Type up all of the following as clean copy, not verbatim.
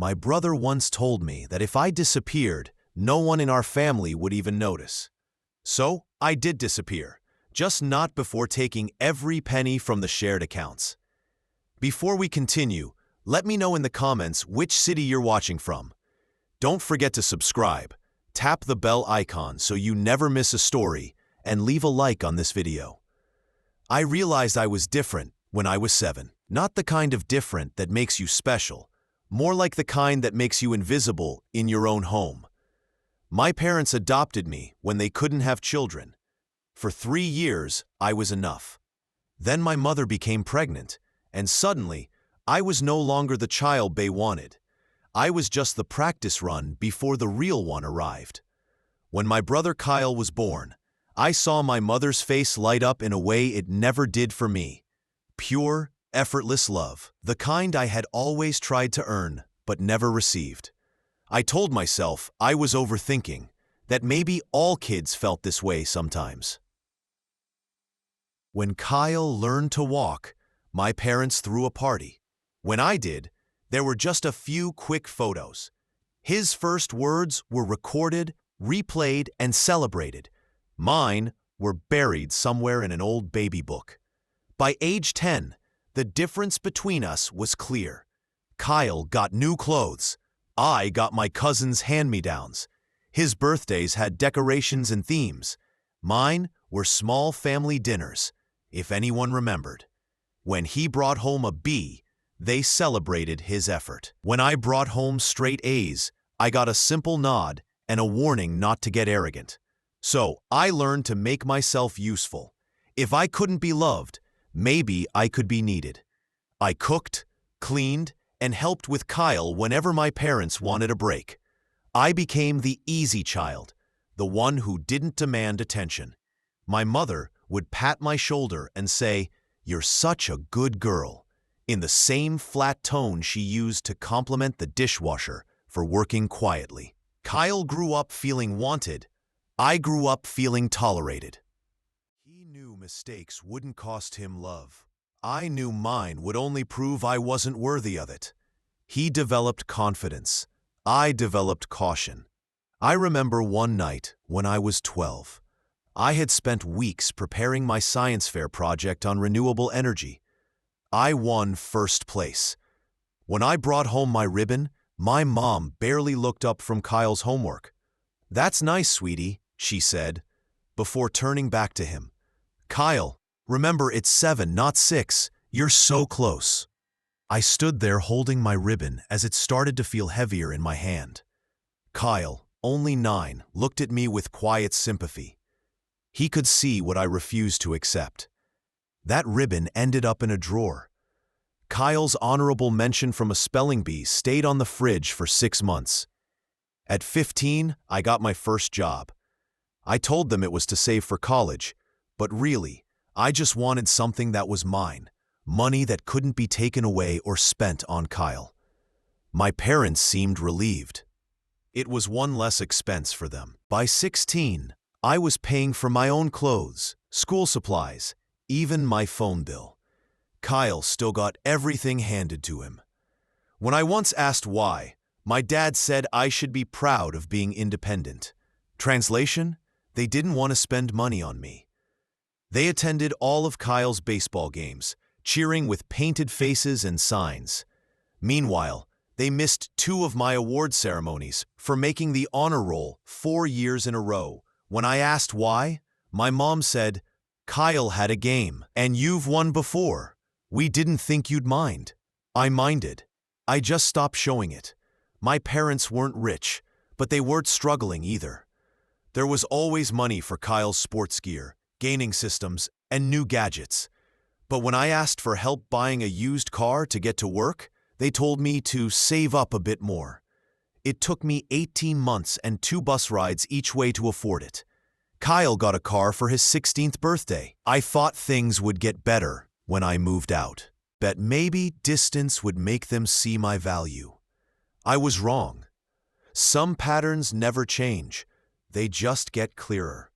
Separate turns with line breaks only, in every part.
My brother once told me that if I disappeared, no one in our family would even notice. So, I did disappear, just not before taking every penny from the shared accounts. Before we continue, let me know in the comments which city you're watching from. Don't forget to subscribe, tap the bell icon so you never miss a story, and leave a like on this video. I realized I was different when I was 7. Not the kind of different that makes you special, more like the kind that makes you invisible in your own home. My parents adopted me when they couldn't have children. For 3 years, I was enough. Then my mother became pregnant, and suddenly, I was no longer the child they wanted. I was just the practice run before the real one arrived. When my brother Kyle was born, I saw my mother's face light up in a way it never did for me. Pure, effortless love, the kind I had always tried to earn but never received. I told myself I was overthinking, that maybe all kids felt this way sometimes. When Kyle learned to walk, my parents threw a party. When I did, there were just a few quick photos. His first words were recorded, replayed, and celebrated. Mine were buried somewhere in an old baby book. By age 10, the difference between us was clear. Kyle got new clothes. I got my cousin's hand-me-downs. His birthdays had decorations and themes. Mine were small family dinners, if anyone remembered. When he brought home a B, they celebrated his effort. When I brought home straight A's, I got a simple nod and a warning not to get arrogant. So I learned to make myself useful. If I couldn't be loved, maybe I could be needed. I cooked, cleaned, and helped with Kyle whenever my parents wanted a break. I became the easy child, the one who didn't demand attention. My mother would pat my shoulder and say, "You're such a good girl," in the same flat tone she used to compliment the dishwasher for working quietly. Kyle grew up feeling wanted. I grew up feeling tolerated. He knew mistakes wouldn't cost him love. I knew mine would only prove I wasn't worthy of it. He developed confidence. I developed caution. I remember one night when I was 12. I had spent weeks preparing my science fair project on renewable energy. I won first place. When I brought home my ribbon, my mom barely looked up from Kyle's homework. "That's nice, sweetie," she said, before turning back to him. "Kyle, remember it's 7, not 6. You're so close." I stood there holding my ribbon as it started to feel heavier in my hand. Kyle, only 9, looked at me with quiet sympathy. He could see what I refused to accept. That ribbon ended up in a drawer. Kyle's honorable mention from a spelling bee stayed on the fridge for 6 months. At 15, I got my first job. I told them it was to save for college, but really, I just wanted something that was mine, money that couldn't be taken away or spent on Kyle. My parents seemed relieved. It was one less expense for them. By 16, I was paying for my own clothes, school supplies, even my phone bill. Kyle still got everything handed to him. When I once asked why, my dad said I should be proud of being independent. Translation? They didn't want to spend money on me. They attended all of Kyle's baseball games, cheering with painted faces and signs. Meanwhile, they missed 2 of my award ceremonies for making the honor roll 4 years in a row. When I asked why, my mom said, "Kyle had a game, and you've won before. We didn't think you'd mind." I minded. I just stopped showing it. My parents weren't rich, but they weren't struggling either. There was always money for Kyle's sports gear, gaming systems, and new gadgets. But when I asked for help buying a used car to get to work, they told me to save up a bit more. It took me 18 months and 2 bus rides each way to afford it. Kyle got a car for his 16th birthday. I thought things would get better when I moved out. That maybe distance would make them see my value. I was wrong. Some patterns never change. They just get clearer.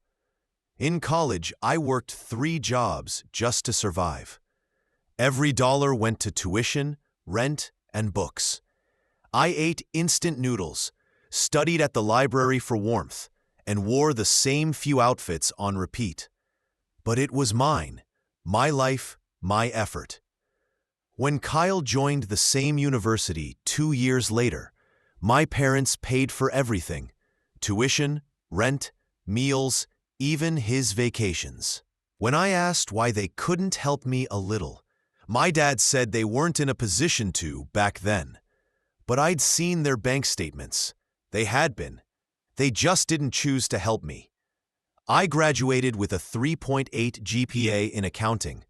In college, I worked 3 jobs just to survive. Every dollar went to tuition, rent, and books. I ate instant noodles, studied at the library for warmth, and wore the same few outfits on repeat. But it was mine, my life, my effort. When Kyle joined the same university 2 years later, my parents paid for everything: tuition, rent, meals, even his vacations. When I asked why they couldn't help me a little, my dad said they weren't in a position to back then. But I'd seen their bank statements. They had been. They just didn't choose to help me. I graduated with a 3.8 GPA in accounting.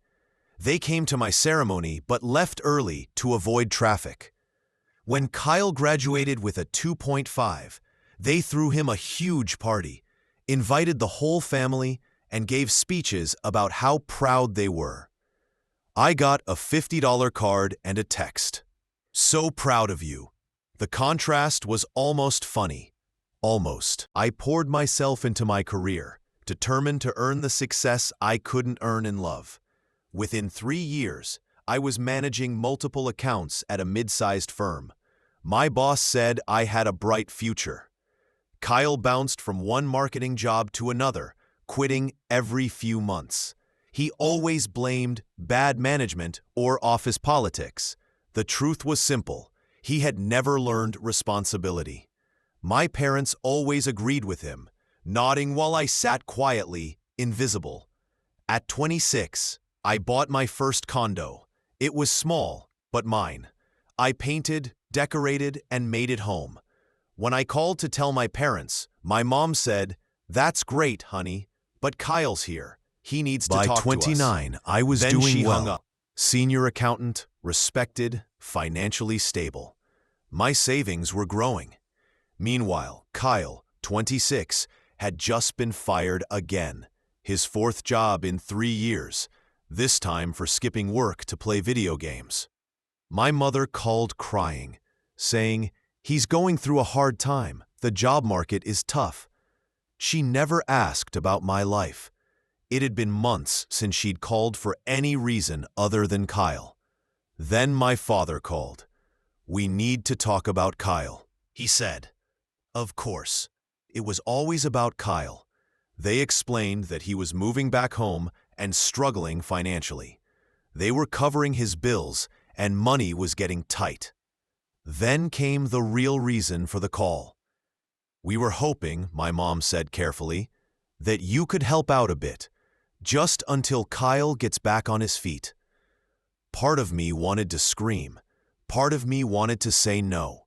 They came to my ceremony but left early to avoid traffic. When Kyle graduated with a 2.5, they threw him a huge party, invited the whole family, and gave speeches about how proud they were. I got a $50 card and a text. "So proud of you." The contrast was almost funny. Almost. I poured myself into my career, determined to earn the success I couldn't earn in love. Within 3 years, I was managing multiple accounts at a mid-sized firm. My boss said I had a bright future. Kyle bounced from one marketing job to another, quitting every few months. He always blamed bad management or office politics. The truth was simple: he had never learned responsibility. My parents always agreed with him, nodding while I sat quietly, invisible. At 26, I bought my first condo. It was small, but mine. I painted, decorated, and made it home. When I called to tell my parents, my mom said, "That's great, honey, but Kyle's here. He needs to talk to us." By 29, I was doing well. Senior accountant, respected, financially stable. My savings were growing. Meanwhile, Kyle, 26, had just been fired again. His 4th job in 3 years, this time for skipping work to play video games. My mother called crying, saying, "He's going through a hard time. The job market is tough." She never asked about my life. It had been months since she'd called for any reason other than Kyle. Then my father called. "We need to talk about Kyle," he said. Of course, it was always about Kyle. They explained that he was moving back home and struggling financially. They were covering his bills, and money was getting tight. Then came the real reason for the call. "We were hoping," my mom said carefully, "that you could help out a bit, just until Kyle gets back on his feet." Part of me wanted to scream. Part of me wanted to say no.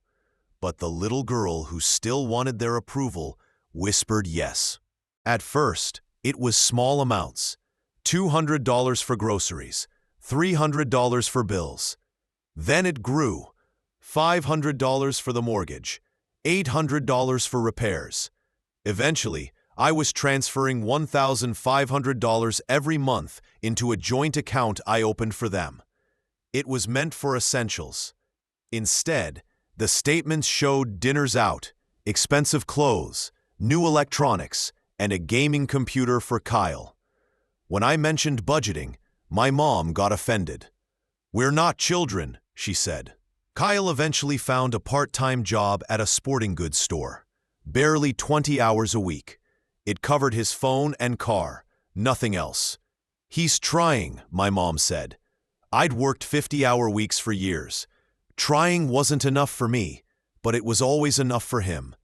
But the little girl who still wanted their approval whispered yes. At first, it was small amounts: $200 for groceries, $300 for bills. Then it grew: $500 for the mortgage, $800 for repairs. Eventually, I was transferring $1,500 every month into a joint account I opened for them. It was meant for essentials. Instead, the statements showed dinners out, expensive clothes, new electronics, and a gaming computer for Kyle. When I mentioned budgeting, my mom got offended. "We're not children," she said. Kyle eventually found a part-time job at a sporting goods store. Barely 20 hours a week. It covered his phone and car, nothing else. "He's trying," my mom said. I'd worked 50-hour weeks for years. Trying wasn't enough for me, but it was always enough for him.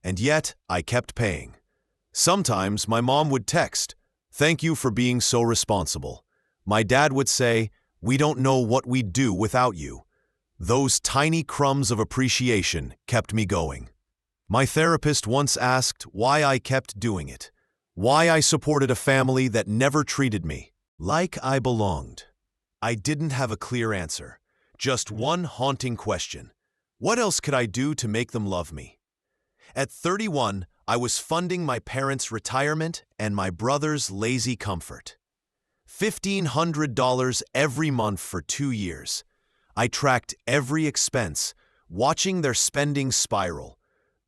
And yet, I kept paying. Sometimes my mom would text, "Thank you for being so responsible." My dad would say, "We don't know what we'd do without you." Those tiny crumbs of appreciation kept me going. My therapist once asked why I kept doing it, why I supported a family that never treated me like I belonged. I didn't have a clear answer. Just one haunting question: what else could I do to make them love me? At 31, I was funding my parents' retirement and my brother's lazy comfort. $1,500 every month for 2 years. I tracked every expense, watching their spending spiral.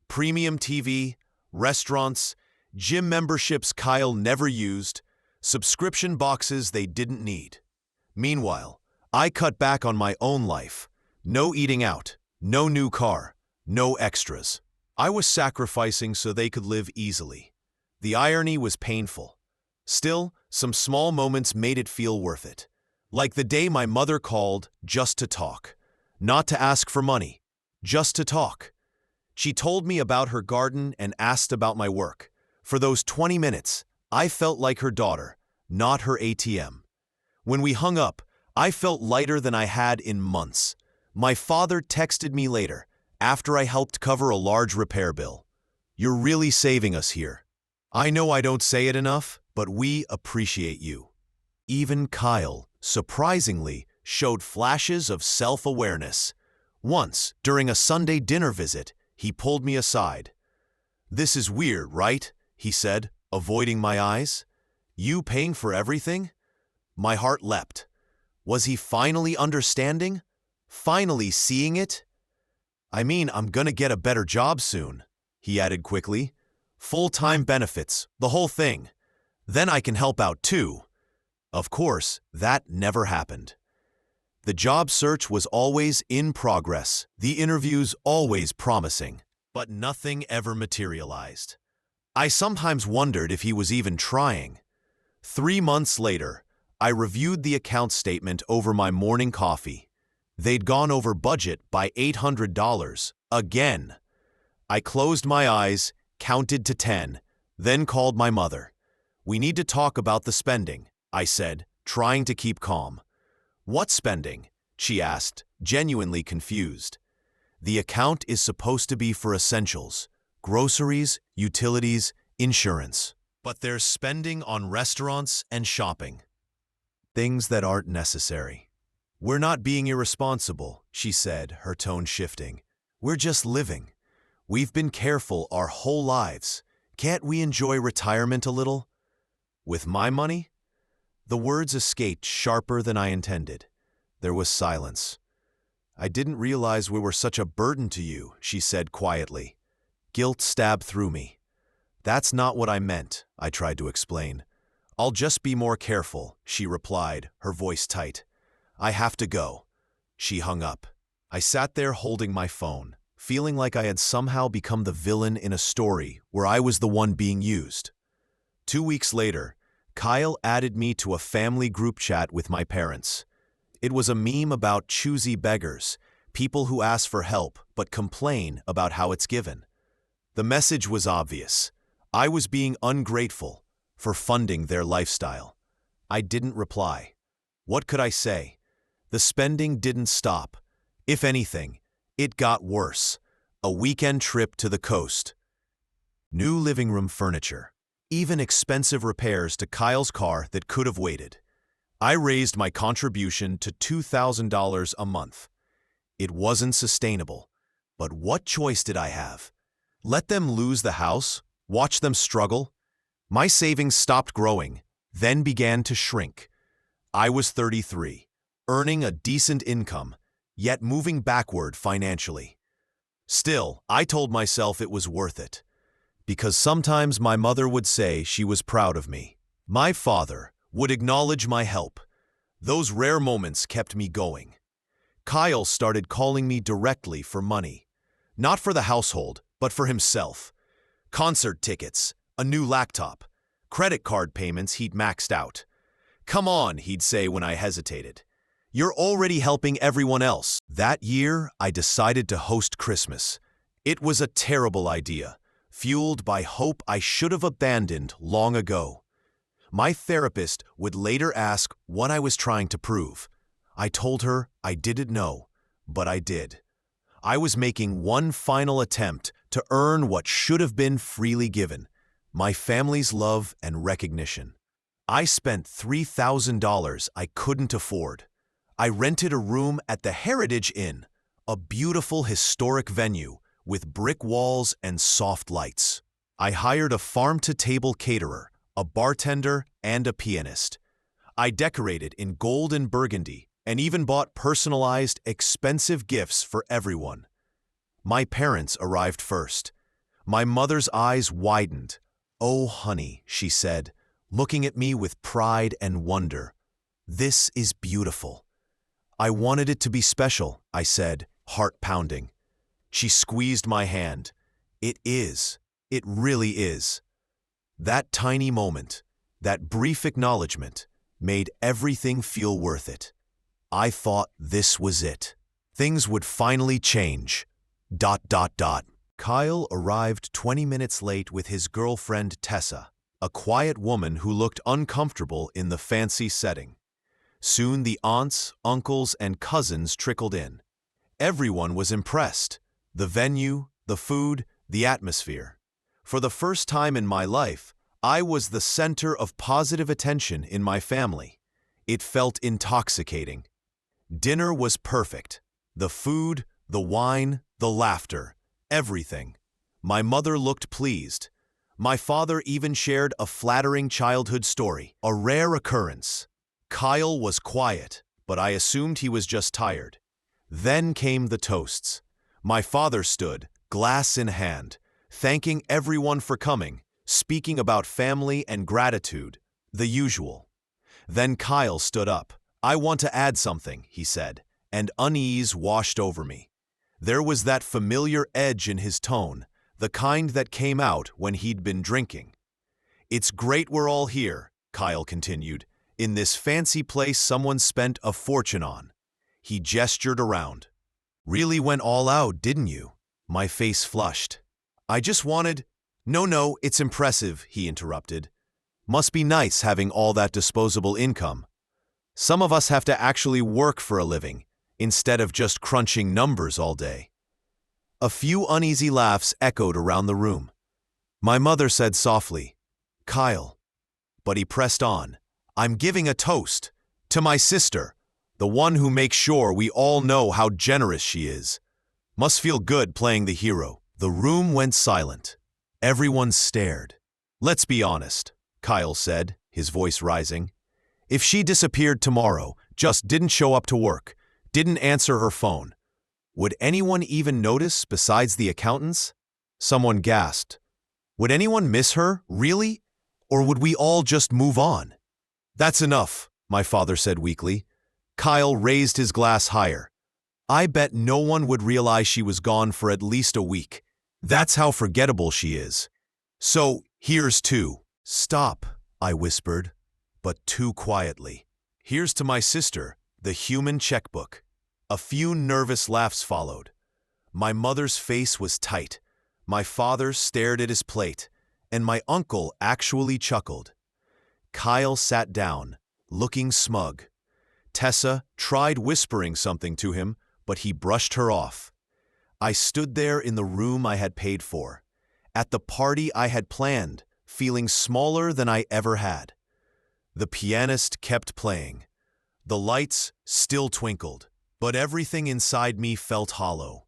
Premium TV, restaurants, gym memberships Kyle never used, subscription boxes they didn't need. Meanwhile, I cut back on my own life. No eating out, No new car, no extras. I was sacrificing so they could live easily. The irony was painful. Still, some small moments made it feel worth it. Like the day my mother called just to talk. Not to ask for money, just to talk. She told me about her garden and asked about my work. For those 20 minutes, I felt like her daughter, not her ATM. When we hung up, I felt lighter than I had in months. My father texted me later, after I helped cover a large repair bill. "You're really saving us here. I know I don't say it enough, but we appreciate you." Even Kyle, surprisingly, showed flashes of self-awareness. Once, during a Sunday dinner visit, he pulled me aside. "This is weird, right?" he said, avoiding my eyes. "You paying for everything?" My heart leapt. Was he finally understanding? Finally seeing it? "I mean, I'm gonna get a better job soon," he added quickly. "Full-time benefits, the whole thing. Then I can help out too." Of course, that never happened. The job search was always in progress, the interviews always promising, but nothing ever materialized. I sometimes wondered if he was even trying. 3 months later, I reviewed the account statement over my morning coffee. They'd gone over budget by $800, again. I closed my eyes, counted to 10, then called my mother. "We need to talk about the spending," I said, trying to keep calm. "What spending?" she asked, genuinely confused. "The account is supposed to be for essentials, groceries, utilities, insurance. But there's spending on restaurants and shopping. Things that aren't necessary." "We're not being irresponsible," she said, her tone shifting. "We're just living. We've been careful our whole lives. Can't we enjoy retirement a little?" "With my money?" The words escaped sharper than I intended. There was silence. "I didn't realize we were such a burden to you," she said quietly. Guilt stabbed through me. "That's not what I meant," I tried to explain. "I'll just be more careful," she replied, her voice tight. "I have to go." She hung up. I sat there holding my phone, feeling like I had somehow become the villain in a story where I was the one being used. 2 weeks later, Kyle added me to a family group chat with my parents. It was a meme about choosy beggars, people who ask for help but complain about how it's given. The message was obvious. I was being ungrateful for funding their lifestyle. I didn't reply. What could I say? The spending didn't stop. If anything, it got worse. A weekend trip to the coast. New living room furniture. Even expensive repairs to Kyle's car that could have waited. I raised my contribution to $2,000 a month. It wasn't sustainable. But what choice did I have? Let them lose the house? Watch them struggle? My savings stopped growing, then began to shrink. I was 33, earning a decent income, yet moving backward financially. Still, I told myself it was worth it. Because sometimes my mother would say she was proud of me. My father would acknowledge my help. Those rare moments kept me going. Kyle started calling me directly for money. Not for the household, but for himself. Concert tickets, a new laptop, credit card payments he'd maxed out. "Come on," he'd say when I hesitated. "You're already helping everyone else." That year, I decided to host Christmas. It was a terrible idea, fueled by hope I should have abandoned long ago. My therapist would later ask what I was trying to prove. I told her I didn't know, but I did. I was making one final attempt to earn what should have been freely given, my family's love and recognition. I spent $3,000 I couldn't afford. I rented a room at the Heritage Inn, a beautiful historic venue with brick walls and soft lights. I hired a farm-to-table caterer, a bartender, and a pianist. I decorated in gold and burgundy and even bought personalized, expensive gifts for everyone. My parents arrived first. My mother's eyes widened. "Oh, honey," she said, looking at me with pride and wonder. "This is beautiful." "I wanted it to be special," I said, heart pounding. She squeezed my hand. It is. It really is. That tiny moment, that brief acknowledgement, made everything feel worth it. I thought this was it. Things would finally change. ... Kyle arrived 20 minutes late with his girlfriend Tessa, a quiet woman who looked uncomfortable in the fancy setting. Soon the aunts, uncles, and cousins trickled in. Everyone was impressed. The venue, the food, the atmosphere. For the first time in my life, I was the center of positive attention in my family. It felt intoxicating. Dinner was perfect. The food, the wine, the laughter, everything. My mother looked pleased. My father even shared a flattering childhood story, a rare occurrence. Kyle was quiet, but I assumed he was just tired. Then came the toasts. My father stood, glass in hand, thanking everyone for coming, speaking about family and gratitude, the usual. Then Kyle stood up. "I want to add something," he said, and unease washed over me. There was that familiar edge in his tone, the kind that came out when he'd been drinking. "It's great we're all here," Kyle continued, "in this fancy place someone spent a fortune on." He gestured around. "Really went all out, didn't you?" My face flushed. "I just wanted—" No, it's impressive," he interrupted. "Must be nice having all that disposable income. Some of us have to actually work for a living, instead of just crunching numbers all day." A few uneasy laughs echoed around the room. My mother said softly, "Kyle." But he pressed on. "I'm giving a toast to my sister, the one who makes sure we all know how generous she is. Must feel good playing the hero." The room went silent. Everyone stared. "Let's be honest," Kyle said, his voice rising. "If she disappeared tomorrow, just didn't show up to work, didn't answer her phone, would anyone even notice besides the accountants?" Someone gasped. "Would anyone miss her, really? Or would we all just move on?" "That's enough," my father said weakly. Kyle raised his glass higher. "I bet no one would realize she was gone for at least a week. That's how forgettable she is. So, here's to—" "Stop," I whispered, but too quietly. "Here's to my sister, the human checkbook." A few nervous laughs followed. My mother's face was tight. My father stared at his plate, and my uncle actually chuckled. Kyle sat down, looking smug. Tessa tried whispering something to him, but he brushed her off. I stood there in the room I had paid for, at the party I had planned, feeling smaller than I ever had. The pianist kept playing. The lights still twinkled, but everything inside me felt hollow.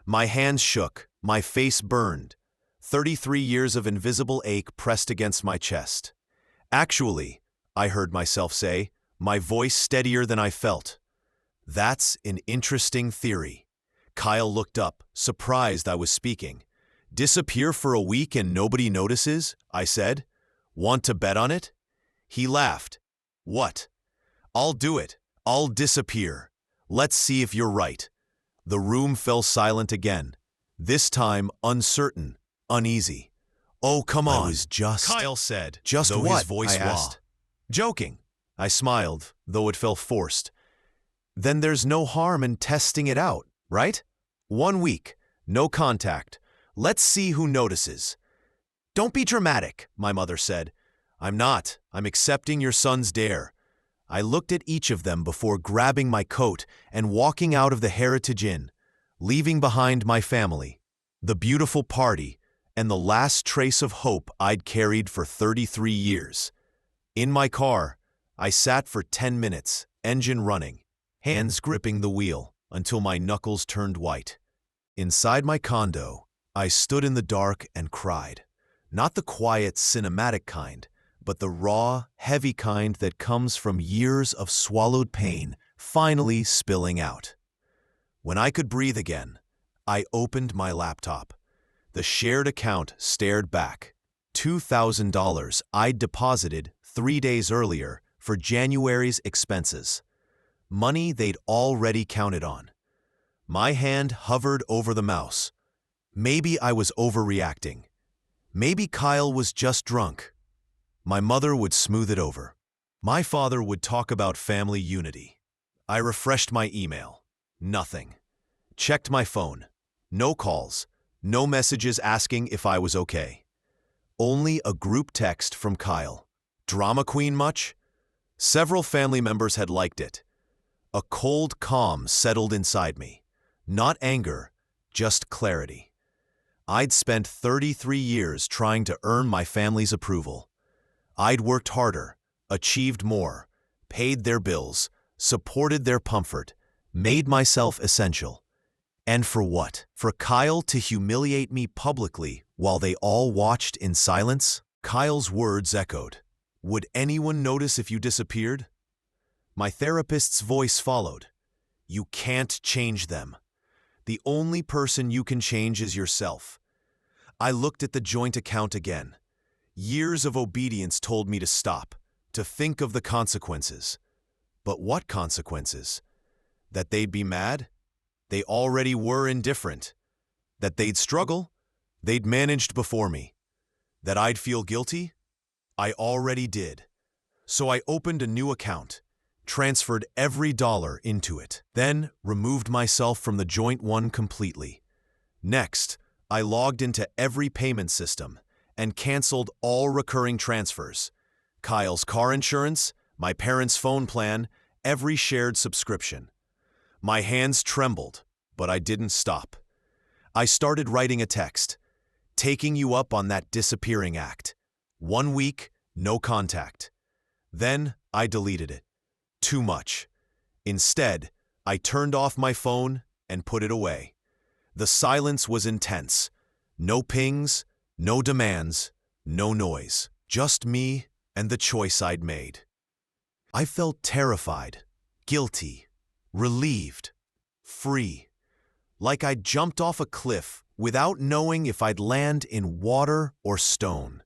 My hands shook, my face burned. 33 years of invisible ache pressed against my chest. "Actually," I heard myself say, my voice steadier than I felt, "that's an interesting theory." Kyle looked up, surprised I was speaking. "Disappear for a week and nobody notices?" I said. "Want to bet on it?" He laughed. "What? I'll do it. I'll disappear. Let's see if you're right." The room fell silent again, this time uncertain, uneasy. "Oh, come on." "I was just—" Kyle said, "Just though what?" His voice I asked. "Joking." I smiled, though it felt forced. "Then there's no harm in testing it out, right? 1 week, no contact. Let's see who notices." "Don't be dramatic," my mother said. "I'm not. I'm accepting your son's dare." I looked at each of them before grabbing my coat and walking out of the Heritage Inn, leaving behind my family, the beautiful party, and the last trace of hope I'd carried for 33 years. In my car, I sat for 10 minutes, engine running, hands gripping the wheel, until my knuckles turned white. Inside my condo, I stood in the dark and cried. Not the quiet, cinematic kind, but the raw, heavy kind that comes from years of swallowed pain finally spilling out. When I could breathe again, I opened my laptop. The shared account stared back. $2,000 I'd deposited 3 days earlier for January's expenses. Money they'd already counted on. My hand hovered over the mouse. Maybe I was overreacting. Maybe Kyle was just drunk. My mother would smooth it over. My father would talk about family unity. I refreshed my email. Nothing. Checked my phone. No calls. No messages asking if I was okay. Only a group text from Kyle. Drama queen much? Several family members had liked it. A cold calm settled inside me. Not anger, just clarity. I'd spent 33 years trying to earn my family's approval. I'd worked harder, achieved more, paid their bills, supported their comfort, made myself essential. And for what? For Kyle to humiliate me publicly while they all watched in silence? Kyle's words echoed. Would anyone notice if you disappeared? My therapist's voice followed. You can't change them. The only person you can change is yourself. I looked at the joint account again. Years of obedience told me to stop, to think of the consequences. But what consequences? That they'd be mad? They already were indifferent. That they'd struggle? They'd managed before me. That I'd feel guilty? I already did. So I opened a new account, transferred every dollar into it, then removed myself from the joint one completely. Next, I logged into every payment system and canceled all recurring transfers. Kyle's car insurance, my parents' phone plan, every shared subscription. My hands trembled, but I didn't stop. I started writing a text, taking you up on that disappearing act. 1 week, no contact. Then I deleted it. Too much. Instead, I turned off my phone and put it away. The silence was intense. No pings, no demands, no noise. Just me and the choice I'd made. I felt terrified, guilty, relieved, free. Like I'd jumped off a cliff without knowing if I'd land in water or stone.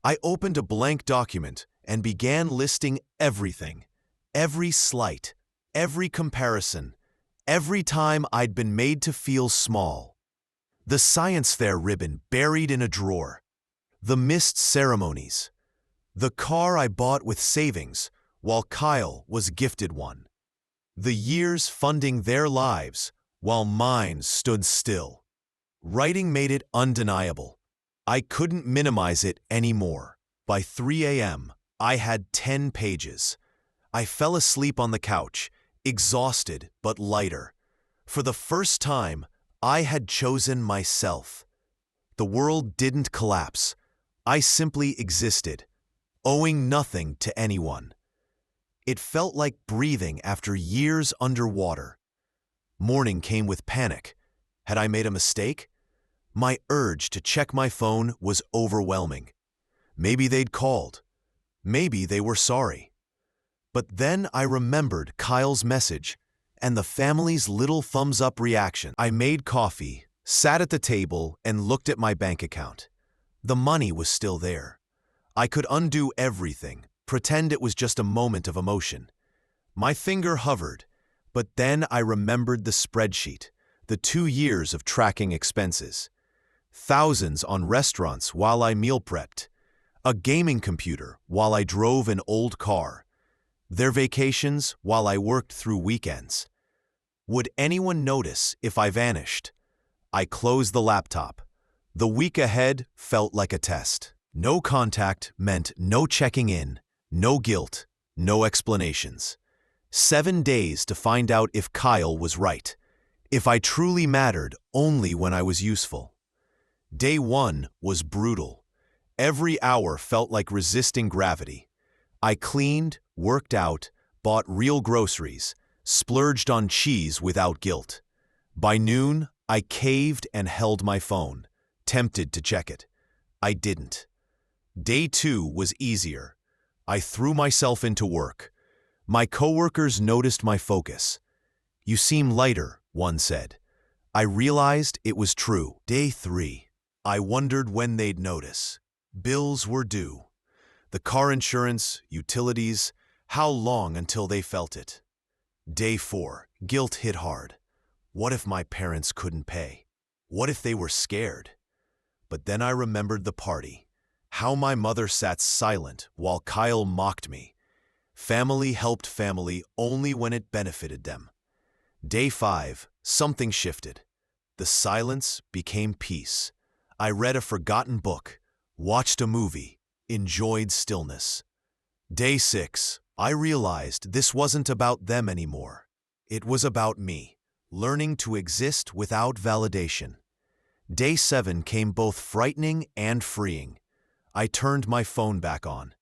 I opened a blank document and began listing everything. Every slight, every comparison, every time I'd been made to feel small. The science fair ribbon buried in a drawer. The missed ceremonies. The car I bought with savings while Kyle was gifted one. The years funding their lives while mine stood still. Writing made it undeniable. I couldn't minimize it anymore. By 3 a.m., I had 10 pages. I fell asleep on the couch, exhausted but lighter. For the first time, I had chosen myself. The world didn't collapse. I simply existed, owing nothing to anyone. It felt like breathing after years underwater. Morning came with panic. Had I made a mistake? My urge to check my phone was overwhelming. Maybe they'd called. Maybe they were sorry. But then I remembered Kyle's message and the family's little thumbs-up reaction. I made coffee, sat at the table, and looked at my bank account. The money was still there. I could undo everything, pretend it was just a moment of emotion. My finger hovered, but then I remembered the spreadsheet, the 2 years of tracking expenses. Thousands on restaurants while I meal prepped. A gaming computer while I drove an old car. Their vacations while I worked through weekends. Would anyone notice if I vanished? I closed the laptop. The week ahead felt like a test. No contact meant no checking in, no guilt, no explanations. 7 days to find out if Kyle was right, if I truly mattered only when I was useful. Day 1 was brutal. Every hour felt like resisting gravity. I cleaned, worked out, bought real groceries, splurged on cheese without guilt. By noon, I caved and held my phone, tempted to check it. I didn't. Day 2 was easier. I threw myself into work. My coworkers noticed my focus. "You seem lighter," one said. I realized it was true. Day 3. I wondered when they'd notice. Bills were due. The car insurance, utilities, how long until they felt it? Day 4. Guilt hit hard. What if my parents couldn't pay? What if they were scared? But then I remembered the party. How my mother sat silent while Kyle mocked me. Family helped family only when it benefited them. Day 5, something shifted. The silence became peace. I read a forgotten book, watched a movie, enjoyed stillness. Day 6, I realized this wasn't about them anymore. It was about me, learning to exist without validation. Day 7 came both frightening and freeing. I turned my phone back on.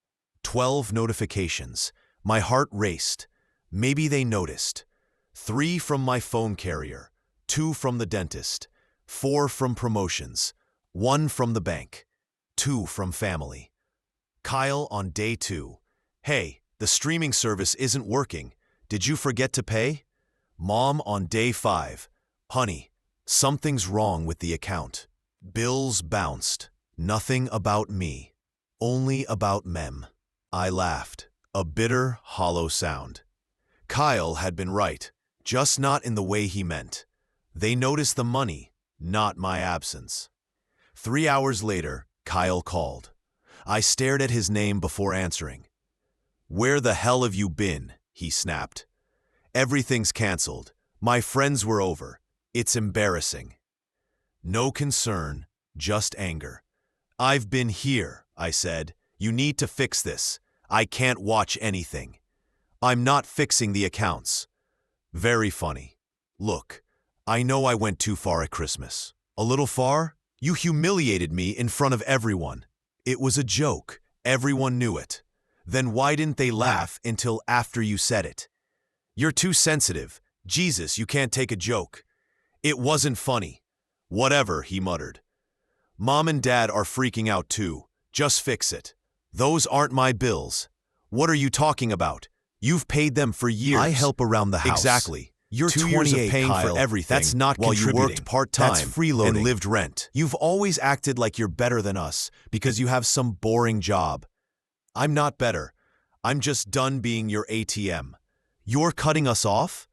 12 notifications. My heart raced. Maybe they noticed. 3 from my phone carrier, 2 from the dentist, 4 from promotions, 1 from the bank, 2 from family. Kyle on day 2. Hey, the streaming service isn't working. Did you forget to pay? Mom on day 5. Honey, something's wrong with the account. Bills bounced. Nothing about me. Only about Mem. I laughed. A bitter, hollow sound. Kyle had been right, just not in the way he meant. They noticed the money, not my absence. 3 hours later, Kyle called. I stared at his name before answering. Where the hell have you been? He snapped. Everything's canceled. My friends were over. It's embarrassing. No concern, just anger. I've been here, I said. You need to fix this. I can't watch anything. I'm not fixing the accounts. Very funny. Look, I know I went too far at Christmas. A little far? You humiliated me in front of everyone. It was a joke. Everyone knew it. Then why didn't they laugh until after you said it? You're too sensitive. Jesus, you can't take a joke. It wasn't funny. Whatever, he muttered. Mom and Dad are freaking out too. Just fix it. Those aren't my bills. What are you talking about? You've paid them for years. I help around the house. Exactly. You're 2 years of paying Kyle, for everything. That's not while you worked part-time. That's freeloading and lived rent. You've always acted like you're better than us because you have some boring job. I'm not better. I'm just done being your ATM. You're cutting us off?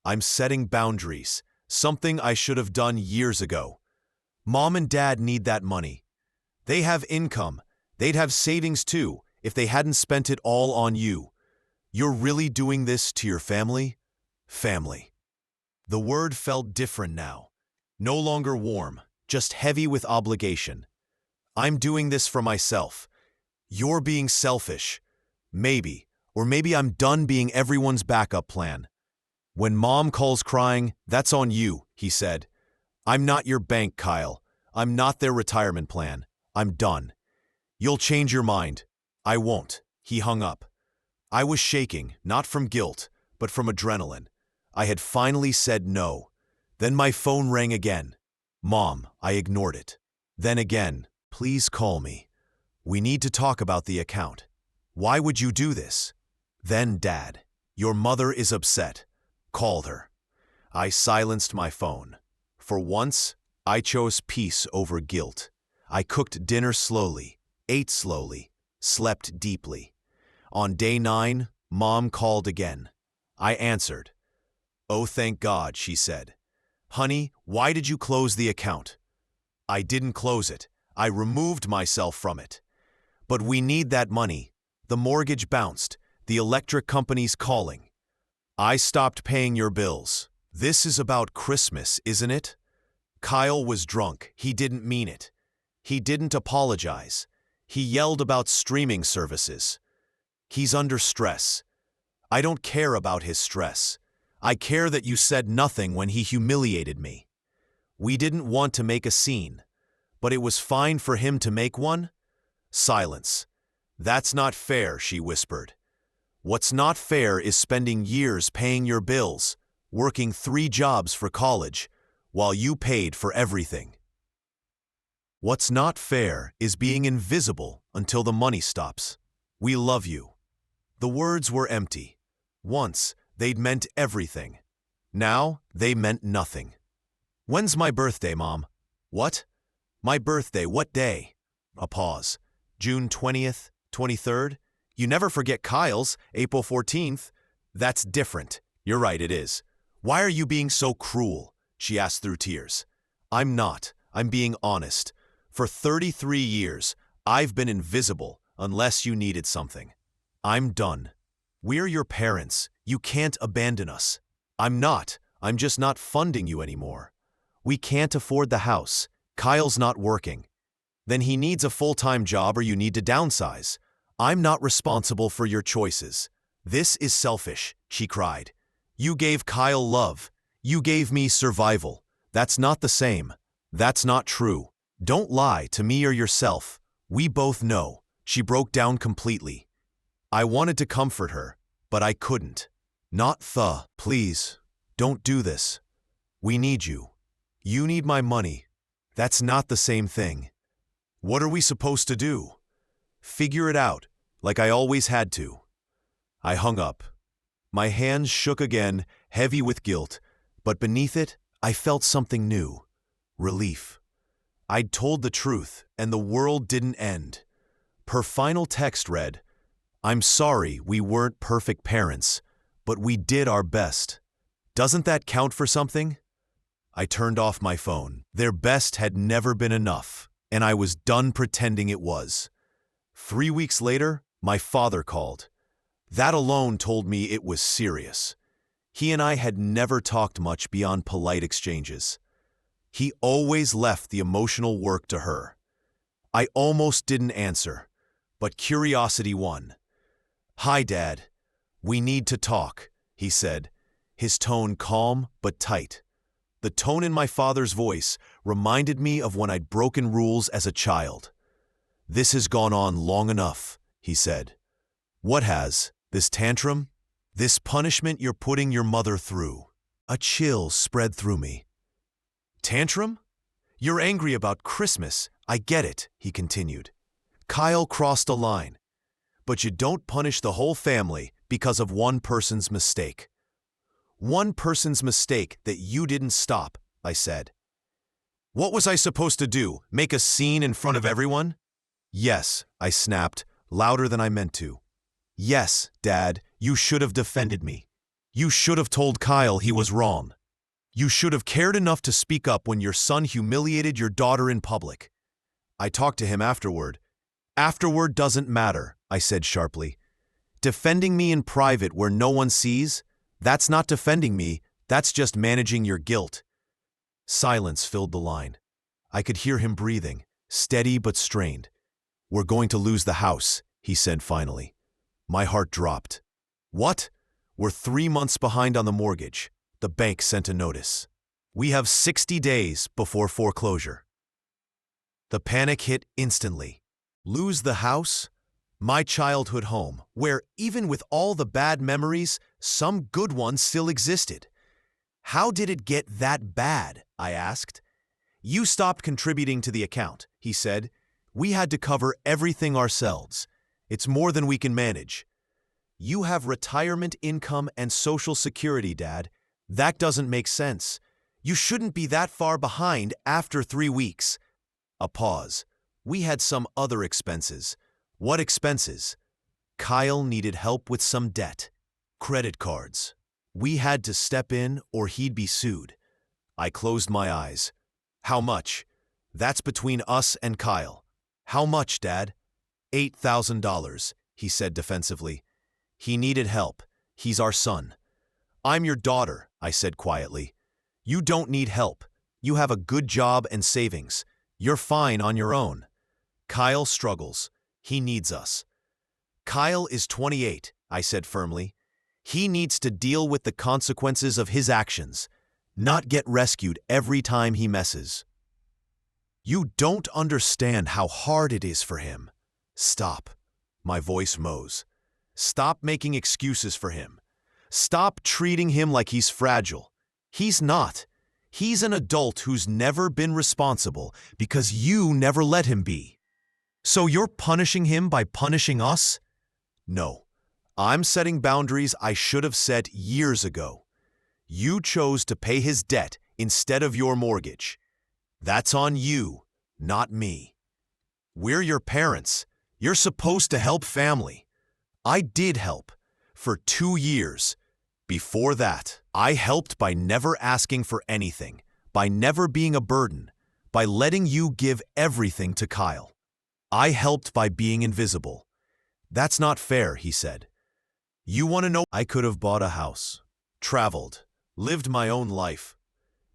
I'm setting boundaries, something I should have done years ago. Mom and Dad need that money. They have income. They'd have savings too if they hadn't spent it all on you. You're really doing this to your family? Family. The word felt different now. No longer warm, just heavy with obligation. I'm doing this for myself. You're being selfish. Maybe. Or maybe I'm done being everyone's backup plan. When Mom calls crying, that's on you, he said. I'm not your bank, Kyle. I'm not their retirement plan. I'm done. You'll change your mind. I won't. He hung up. I was shaking, not from guilt, but from adrenaline. I had finally said no. Then my phone rang again. Mom, I ignored it. Then again, please call me. We need to talk about the account. Why would you do this? Then Dad, your mother is upset. Called her. I silenced my phone. For once, I chose peace over guilt. I cooked dinner slowly, ate slowly, slept deeply. On day 9, Mom called again. I answered. Oh, thank God, she said. Honey, why did you close the account? I didn't close it. I removed myself from it. But we need that money. The mortgage bounced. The electric company's calling. I stopped paying your bills. This is about Christmas, isn't it? Kyle was drunk. He didn't mean it. He didn't apologize. He yelled about streaming services. He's under stress. I don't care about his stress. I care that you said nothing when he humiliated me. We didn't want to make a scene, but it was fine for him to make one? Silence. That's not fair, she whispered. What's not fair is spending years paying your bills, working 3 jobs for college, while you paid for everything. What's not fair is being invisible until the money stops. We love you. The words were empty. Once, they'd meant everything. Now, they meant nothing. When's my birthday, Mom? What? My birthday, what day? A pause. June 20th, 23rd? You never forget Kyle's, April 14th. That's different. You're right, it is. Why are you being so cruel? She asked through tears. I'm not. I'm being honest. For 33 years, I've been invisible unless you needed something. I'm done. We're your parents. You can't abandon us. I'm not. I'm just not funding you anymore. We can't afford the house. Kyle's not working. Then he needs a full-time job or you need to downsize. I'm not responsible for your choices. This is selfish, she cried. You gave Kyle love. You gave me survival. That's not the same. That's not true. Don't lie to me or yourself. We both know. She broke down completely. I wanted to comfort her, but I couldn't. Not please, don't do this. We need you. You need my money. That's not the same thing. What are we supposed to do? Figure it out, like I always had to. I hung up. My hands shook again, heavy with guilt, but beneath it, I felt something new. Relief. I'd told the truth, and the world didn't end. Her final text read, I'm sorry we weren't perfect parents, but we did our best. Doesn't that count for something? I turned off my phone. Their best had never been enough, and I was done pretending it was. 3 weeks later, my father called. That alone told me it was serious. He and I had never talked much beyond polite exchanges. He always left the emotional work to her. I almost didn't answer, but curiosity won. Hi, Dad. We need to talk, he said, his tone calm but tight. The tone in my father's voice reminded me of when I'd broken rules as a child. This has gone on long enough, he said. What has? This tantrum? This punishment you're putting your mother through? A chill spread through me. Tantrum? You're angry about Christmas. I get it, he continued. Kyle crossed a line. But you don't punish the whole family because of one person's mistake. One person's mistake that you didn't stop, I said. What was I supposed to do, make a scene in front of everyone? Yes, I snapped, louder than I meant to. Yes, Dad, you should have defended me. You should have told Kyle he was wrong. You should have cared enough to speak up when your son humiliated your daughter in public. I talked to him afterward. Afterward doesn't matter, I said sharply. Defending me in private where no one sees? That's not defending me, that's just managing your guilt. Silence filled the line. I could hear him breathing, steady but strained. We're going to lose the house, he said finally. My heart dropped. What? We're 3 months behind on the mortgage. The bank sent a notice. We have 60 days before foreclosure. The panic hit instantly. Lose the house? My childhood home, where even with all the bad memories, some good ones still existed. How did it get that bad? I asked. You stopped contributing to the account, he said. We had to cover everything ourselves. It's more than we can manage. You have retirement income and Social Security, Dad. That doesn't make sense. You shouldn't be that far behind after 3 weeks. A pause. We had some other expenses. What expenses? Kyle needed help with some debt. Credit cards. We had to step in or he'd be sued. I closed my eyes. How much? That's between us and Kyle. How much, Dad? $8,000, he said defensively. He needed help. He's our son. I'm your daughter, I said quietly. You don't need help. You have a good job and savings. You're fine on your own. Kyle struggles. He needs us. Kyle is 28, I said firmly. He needs to deal with the consequences of his actions, not get rescued every time he messes. You don't understand how hard it is for him. Stop. My voice mows. Stop making excuses for him. Stop treating him like he's fragile. He's not. He's an adult who's never been responsible because you never let him be. So you're punishing him by punishing us? No. I'm setting boundaries I should have set years ago. You chose to pay his debt instead of your mortgage. That's on you, not me. We're your parents. You're supposed to help family. I did help. For 2 years. Before that, I helped by never asking for anything, by never being a burden, by letting you give everything to Kyle. I helped by being invisible. That's not fair, he said. You want to know? I could have bought a house, traveled, lived my own life.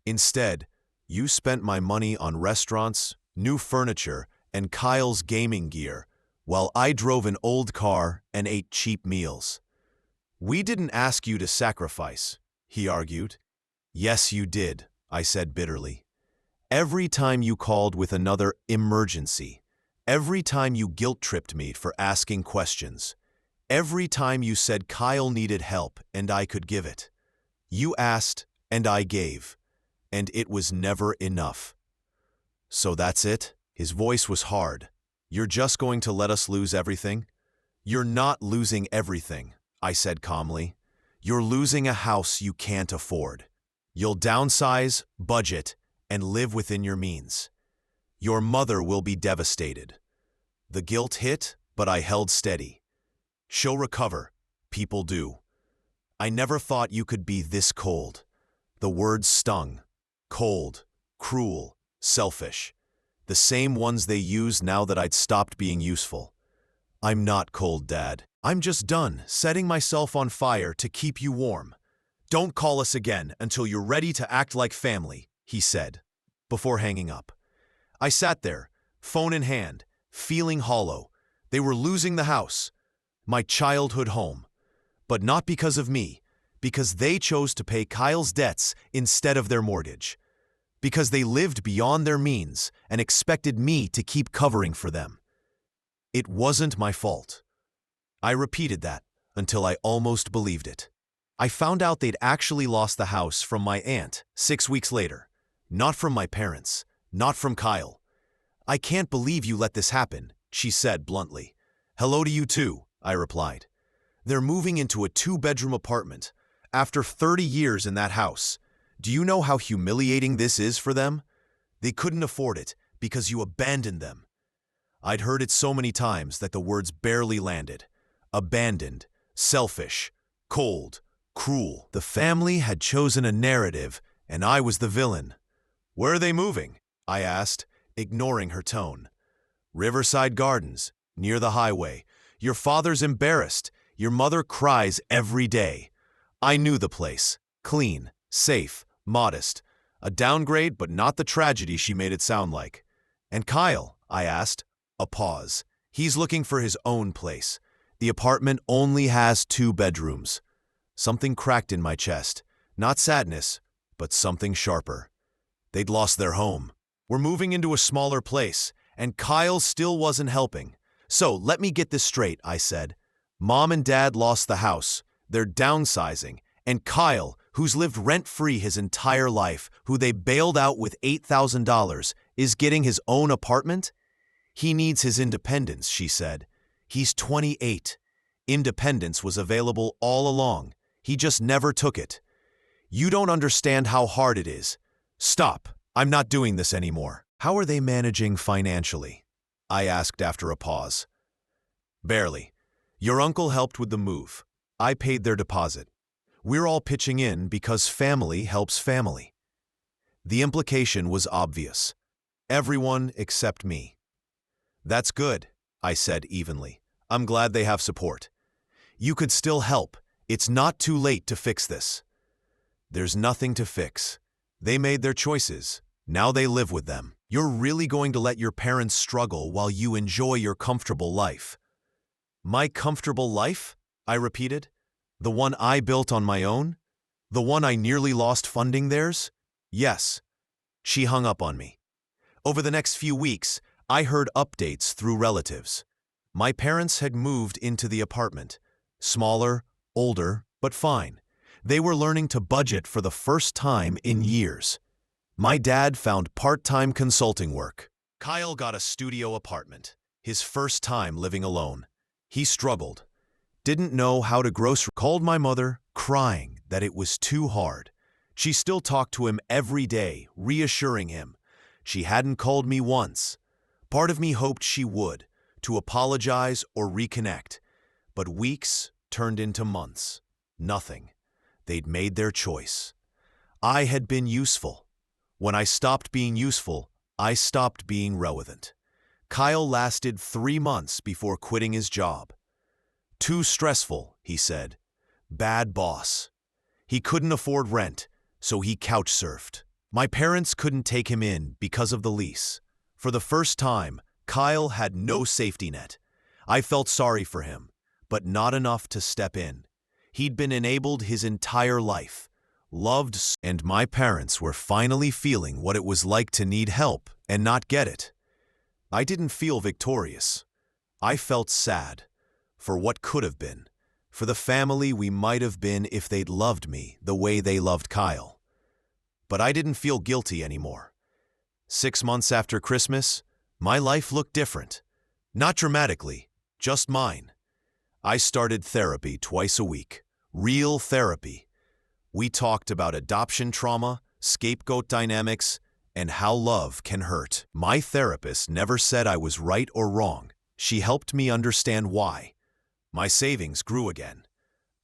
Instead, you spent my money on restaurants, new furniture, and Kyle's gaming gear, while I drove an old car and ate cheap meals. We didn't ask you to sacrifice, he argued. Yes, you did, I said bitterly. Every time you called with another emergency, every time you guilt-tripped me for asking questions, every time you said Kyle needed help and I could give it. You asked and I gave, and it was never enough. So that's it? His voice was hard. You're just going to let us lose everything? You're not losing everything, I said calmly. You're losing a house you can't afford. You'll downsize, budget, and live within your means. Your mother will be devastated. The guilt hit, but I held steady. She'll recover. People do. I never thought you could be this cold. The words stung. Cold, cruel, selfish. The same ones they used now that I'd stopped being useful. I'm not cold, Dad. I'm just done setting myself on fire to keep you warm. Don't call us again until you're ready to act like family, he said, before hanging up. I sat there, phone in hand, feeling hollow. They were losing the house, my childhood home. But not because of me, because they chose to pay Kyle's debts instead of their mortgage. Because they lived beyond their means and expected me to keep covering for them. It wasn't my fault. I repeated that until I almost believed it. I found out they'd actually lost the house from my aunt 6 weeks later. Not from my parents, not from Kyle. I can't believe you let this happen, she said bluntly. Hello to you too, I replied. They're moving into a 2-bedroom apartment after 30 years in that house. Do you know how humiliating this is for them? They couldn't afford it because you abandoned them. I'd heard it so many times that the words barely landed. Abandoned, selfish, cold, cruel. The family had chosen a narrative, and I was the villain. Where are they moving? I asked, ignoring her tone. Riverside Gardens, near the highway. Your father's embarrassed. Your mother cries every day. I knew the place. Clean, safe, modest. A downgrade, but not the tragedy she made it sound like. And Kyle, I asked. A pause. He's looking for his own place. The apartment only has 2 bedrooms. Something cracked in my chest. Not sadness, but something sharper. They'd lost their home. We're moving into a smaller place, and Kyle still wasn't helping. So let me get this straight, I said. Mom and Dad lost the house. They're downsizing. And Kyle, who's lived rent-free his entire life, who they bailed out with $8,000, is getting his own apartment? He needs his independence, she said. He's 28. Independence was available all along. He just never took it. You don't understand how hard it is. Stop. I'm not doing this anymore. How are they managing financially? I asked after a pause. Barely. Your uncle helped with the move. I paid their deposit. We're all pitching in because family helps family. The implication was obvious. Everyone except me. That's good, I said evenly. I'm glad they have support. You could still help. It's not too late to fix this. There's nothing to fix. They made their choices. Now they live with them. You're really going to let your parents struggle while you enjoy your comfortable life. My comfortable life? I repeated. The one I built on my own? The one I nearly lost funding theirs? Yes. She hung up on me. Over the next few weeks, I heard updates through relatives. My parents had moved into the apartment. Smaller, older, but fine. They were learning to budget for the first time in years. My dad found part-time consulting work. Kyle got a studio apartment, his first time living alone. He struggled. Didn't know how to grocery. Called my mother, crying that it was too hard. She still talked to him every day, reassuring him. She hadn't called me once. Part of me hoped she would, to apologize or reconnect. But weeks turned into months. Nothing. they'd made their choice. I had been useful. When I stopped being useful, I stopped being relevant. Kyle lasted 3 months before quitting his job. Too stressful, he said. Bad boss. He couldn't afford rent, so he couch surfed. My parents couldn't take him in because of the lease. For the first time, Kyle had no safety net. I felt sorry for him, but not enough to step in. He'd been enabled his entire life, loved, and my parents were finally feeling what it was like to need help and not get it. I didn't feel victorious. I felt sad for what could have been, for the family we might have been if they'd loved me the way they loved Kyle. But I didn't feel guilty anymore. 6 months after Christmas, my life looked different. Not dramatically, just mine. I started therapy twice a week, real therapy. We talked about adoption trauma, scapegoat dynamics, and how love can hurt. My therapist never said I was right or wrong. She helped me understand why. My savings grew again.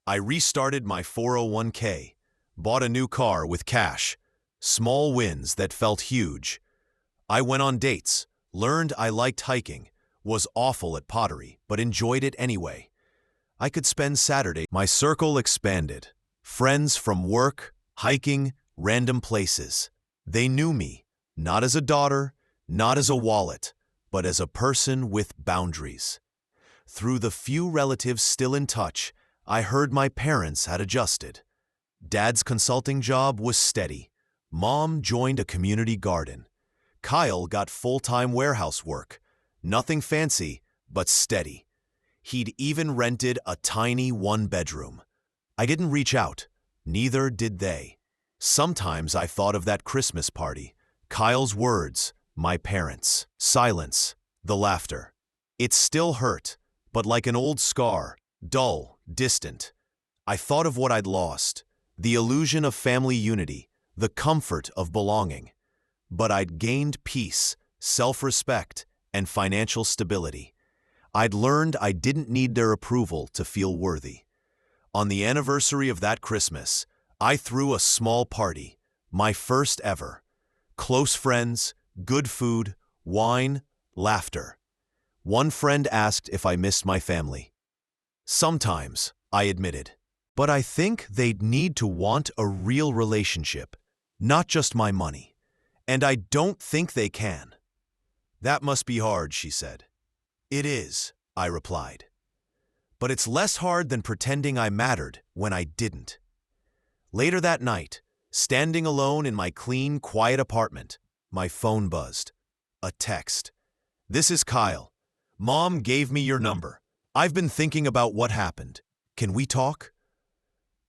I restarted my 401k, bought a new car with cash, small wins that felt huge. I went on dates, learned I liked hiking, was awful at pottery, but enjoyed it anyway. I could spend Saturday. My circle expanded. Friends from work, hiking, random places. They knew me, not as a daughter, not as a wallet, but as a person with boundaries. Through the few relatives still in touch, I heard my parents had adjusted. Dad's consulting job was steady. Mom joined a community garden. Kyle got full-time warehouse work. Nothing fancy, but steady. He'd even rented a tiny 1-bedroom. I didn't reach out. Neither did they. Sometimes I thought of that Christmas party. Kyle's words, my parents. Silence, the laughter. It still hurt, but like an old scar, dull, distant. I thought of what I'd lost, the illusion of family unity, the comfort of belonging. But I'd gained peace, self-respect, and financial stability. I'd learned I didn't need their approval to feel worthy. On the anniversary of that Christmas, I threw a small party, my first ever. Close friends, good food, wine, laughter. One friend asked if I missed my family. Sometimes, I admitted. But I think they'd need to want a real relationship, not just my money. And I don't think they can. That must be hard, she said. It is, I replied. But it's less hard than pretending I mattered when I didn't. Later that night, standing alone in my clean, quiet apartment, my phone buzzed. A text. This is Kyle. Mom gave me your number. I've been thinking about what happened. Can we talk?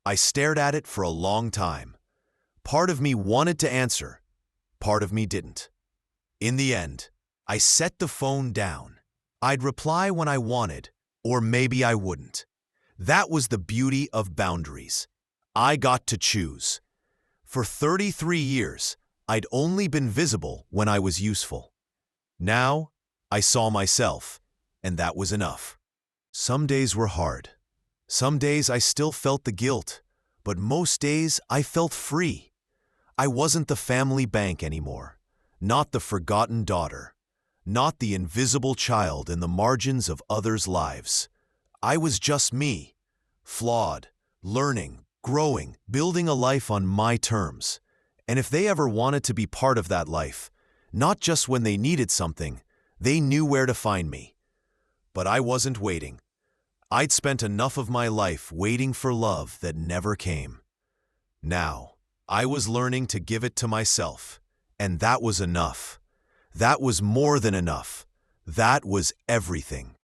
I stared at it for a long time. Part of me wanted to answer. Part of me didn't. In the end, I set the phone down. I'd reply when I wanted, or maybe I wouldn't. That was the beauty of boundaries. I got to choose. For 33 years, I'd only been visible when I was useful. Now, I saw myself, and that was enough. Some days were hard. Some days I still felt the guilt, but most days I felt free. I wasn't the family bank anymore, not the forgotten daughter, not the invisible child in the margins of others' lives. I was just me, flawed, learning, growing, building a life on my terms. And if they ever wanted to be part of that life, not just when they needed something, they knew where to find me. But I wasn't waiting. I'd spent enough of my life waiting for love that never came. Now, I was learning to give it to myself, and that was enough. That was more than enough. That was everything.